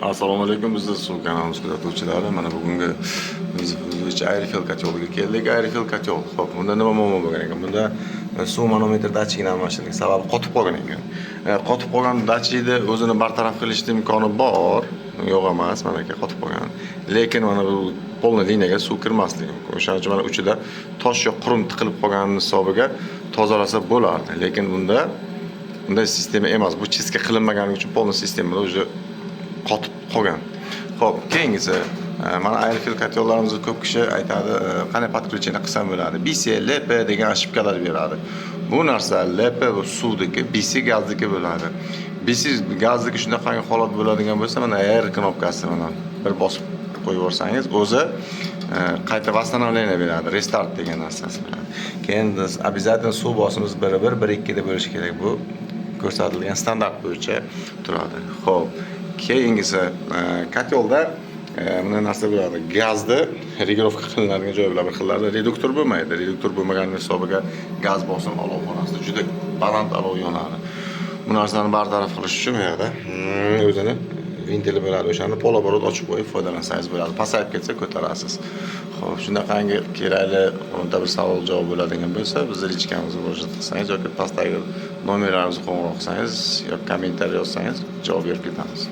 Assalomu alaykum, bizda suv kanalimiz kuzatuvchilari. Mana bugungi biz aerofil koteliga keldik. Aerofil kotel. Xo'p, bunda nima muammo bo'lgan ekan? Bunda suv manometr datchigini almashtirdik. Sababi qotib qolgan ekan. Qotib qolgan datchikni o'zini bartaraf qilish imkoni bor. Yo'q emas, mana aka qotib qolgan. Lekin mana bu polniy liniyaga suv kirmasligi mumkin. O'shaning uchun mana uchida tosh yo qurum tiqilib qolgan hisobiga tozalasa bo'lardi. Lekin bunday sistema emas. Bu chiska qilinmaganligi uchun polniy sistemada o'zi qotib qolgan. Xo'p, keyingisi mana aerofil kotellarimizni ko'p kishi aytadi, qanday podключение qilsam bo'ladi? BC, LP degan ошибкалар beradi. Bu narsa LP bu suvdagi, BC gazdagi bo'ladi. BC gazdagi shunaqa holat bo'ladigan bo'lsa, mana air knopkasi mana bir bosib qo'yib yuborsangiz, o'zi qayta восстановление beradi, restart degan narsasi bilan. Keyin biz обязательно suv bosimimiz 1.1, 1.2 da bo'lishi kerak. Bu ko'rsatilgan standart bo'yicha turadi. Xo'p, keyingisi kotelda bunday narsa bo'ladi. Gazni regulovka qilinadigan joy bilan bir xillarda reduktor bo'lmaydi. Reduktor bo'lmaganligi hisobiga gaz bosim olov xonasida juda baland olov yonadi. Bu narsani bartaraf qilish uchun bu yerda o'zini ventili bo'ladi. O'shani poloborod ochib qo'yib foydalansangiz bo'ladi. Pasayib ketsa ko'tarasiz. Xo'p, shunaqangi kerakli o'nta bir savol javob bo'ladigan bo'lsa, bizni lichkamizga murojaat qilsangiz yoki pastdagi nomerlarimizga qo'ng'iroq qilsangiz yoki kommentariy yozsangiz javob berib ketamiz.